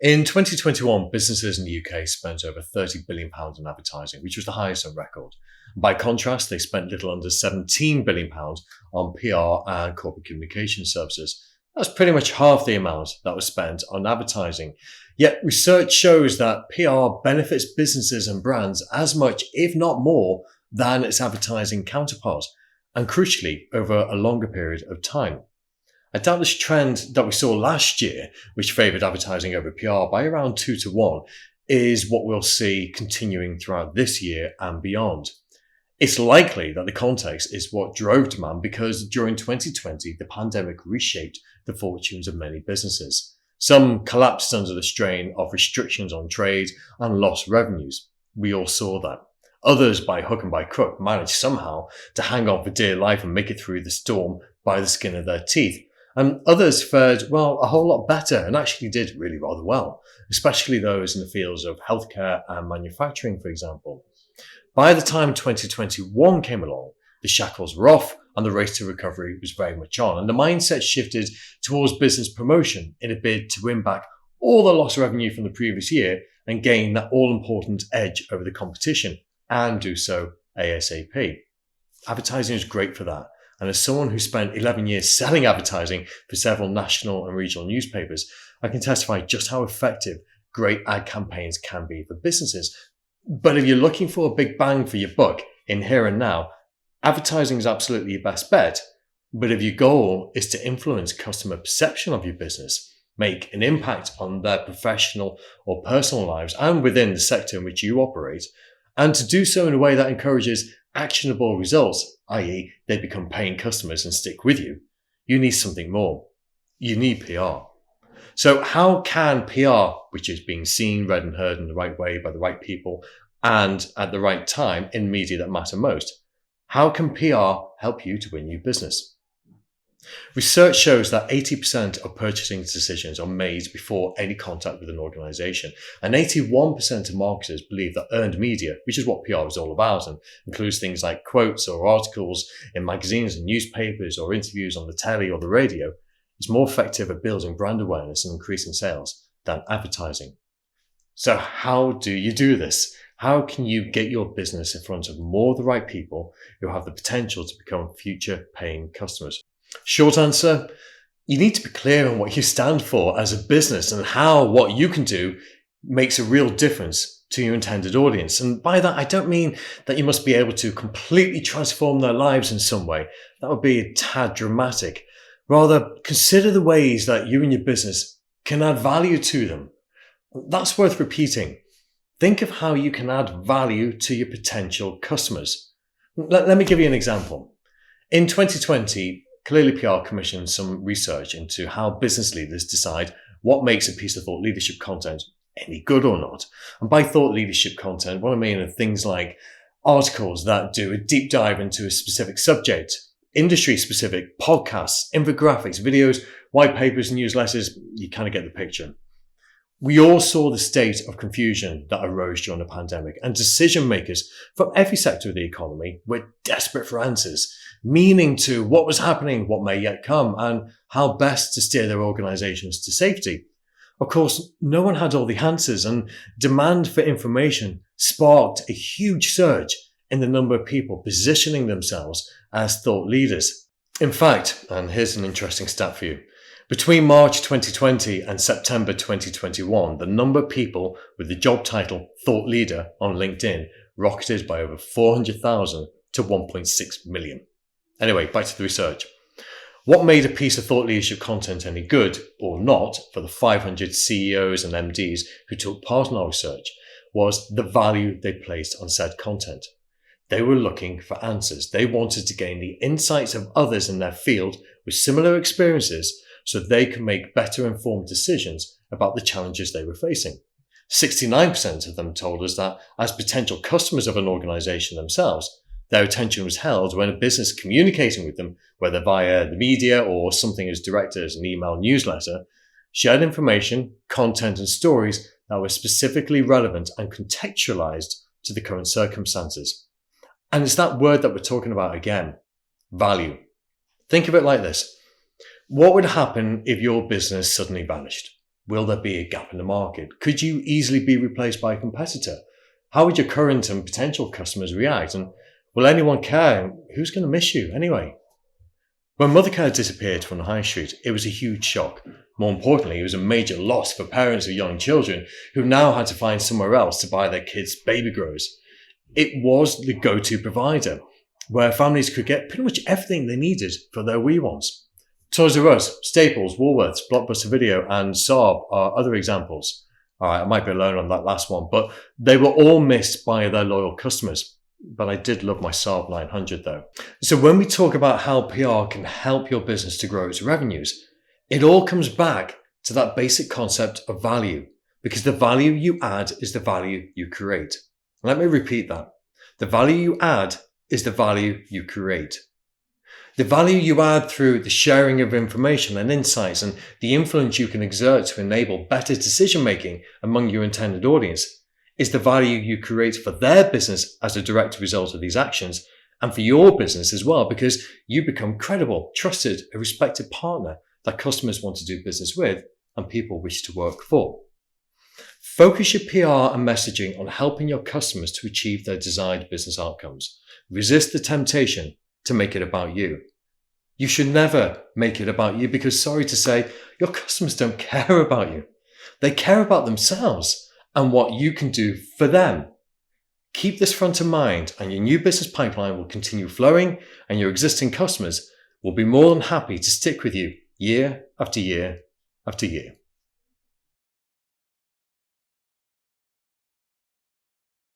In 2021, businesses in the UK spent over £30 billion in advertising, which was the highest on record. By contrast, they spent little under £17 billion on PR and corporate communication services. That's pretty much half the amount that was spent on advertising. Yet research shows that PR benefits businesses and brands as much, if not more, than its advertising counterpart, and crucially, over a longer period of time. I doubt this trend that we saw last year, which favoured advertising over PR by around 2-1, is what we'll see continuing throughout this year and beyond. It's likely that the context is what drove demand because during 2020, the pandemic reshaped the fortunes of many businesses. Some collapsed under the strain of restrictions on trade and lost revenues. We all saw that. Others, by hook and by crook, managed somehow to hang on for dear life and make it through the storm by the skin of their teeth. And others fared, well, a whole lot better and actually did really rather well, especially those in the fields of healthcare and manufacturing, for example. By the time 2021 came along, the shackles were off and the race to recovery was very much on. And the mindset shifted towards business promotion in a bid to win back all the lost revenue from the previous year and gain that all-important edge over the competition, and do so ASAP. Advertising is great for that. And as someone who spent 11 years selling advertising for several national and regional newspapers, I can testify just how effective great ad campaigns can be for businesses. But if you're looking for a big bang for your buck in here and now, advertising is absolutely your best bet. But if your goal is to influence customer perception of your business, make an impact on their professional or personal lives and within the sector in which you operate, and to do so in a way that encourages actionable results, i.e. they become paying customers and stick with you, you need something more. You need PR. So how can PR, which is being seen, read and heard in the right way by the right people and at the right time in media that matter most, how can PR help you to win new business? Research shows that 80% of purchasing decisions are made before any contact with an organization, and 81% of marketers believe that earned media, which is what PR is all about and includes things like quotes or articles in magazines and newspapers or interviews on the telly or the radio, is more effective at building brand awareness and increasing sales than advertising. So how do you do this? How can you get your business in front of more of the right people who have the potential to become future paying customers? Short answer, you need to be clear on what you stand for as a business and how what you can do makes a real difference to your intended audience. And by that, I don't mean that you must be able to completely transform their lives in some way. That would be a tad dramatic. Rather, consider the ways that you and your business can add value to them. That's worth repeating. Think of how you can add value to your potential customers. Let me give you an example. In 2020, Clearly PR commissioned some research into how business leaders decide what makes a piece of thought leadership content any good or not. And by thought leadership content, what I mean are things like articles that do a deep dive into a specific subject, industry-specific podcasts, infographics, videos, white papers, newsletters. You kind of get the picture. We all saw the state of confusion that arose during the pandemic, and decision makers from every sector of the economy were desperate for answers, meaning to what was happening, what may yet come, and how best to steer their organizations to safety. Of course, no one had all the answers, and demand for information sparked a huge surge in the number of people positioning themselves as thought leaders. In fact, and here's an interesting stat for you, between March 2020 and September 2021, the number of people with the job title Thought Leader on LinkedIn rocketed by over 400,000 to 1.6 million. Anyway, back to the research. What made a piece of thought leadership content any good or not for the 500 CEOs and MDs who took part in our research was the value they placed on said content. They were looking for answers. They wanted to gain the insights of others in their field with similar experiences so they could make better informed decisions about the challenges they were facing. 69% of them told us that as potential customers of an organization themselves, their attention was held when a business communicating with them, whether via the media or something as direct as an email newsletter, shared information, content and stories that were specifically relevant and contextualized to the current circumstances. And it's that word that we're talking about again, value. Think of it like this. What would happen if your business suddenly vanished? Will there be a gap in the market? Could you easily be replaced by a competitor? How would your current and potential customers react? And will anyone care? Who's going to miss you anyway? When Mothercare disappeared from the high street, it was a huge shock. More importantly, it was a major loss for parents of young children who now had to find somewhere else to buy their kids' baby grows. It was the go-to provider, where families could get pretty much everything they needed for their wee ones. Toys R Us, Staples, Woolworths, Blockbuster Video, and Saab are other examples. All right, I might be alone on that last one, but they were all missed by their loyal customers. But I did love my Saab 900 though. So when we talk about how PR can help your business to grow its revenues, it all comes back to that basic concept of value, because the value you add is the value you create. Let me repeat that. The value you add is the value you create. The value you add through the sharing of information and insights and the influence you can exert to enable better decision making among your intended audience is the value you create for their business as a direct result of these actions, and for your business as well, because you become credible, trusted, a respected partner that customers want to do business with and people wish to work for. Focus your PR and messaging on helping your customers to achieve their desired business outcomes. Resist the temptation to make it about you. You should never make it about you because, sorry to say, your customers don't care about you. They care about themselves and what you can do for them. Keep this front of mind and your new business pipeline will continue flowing, and your existing customers will be more than happy to stick with you year after year after year.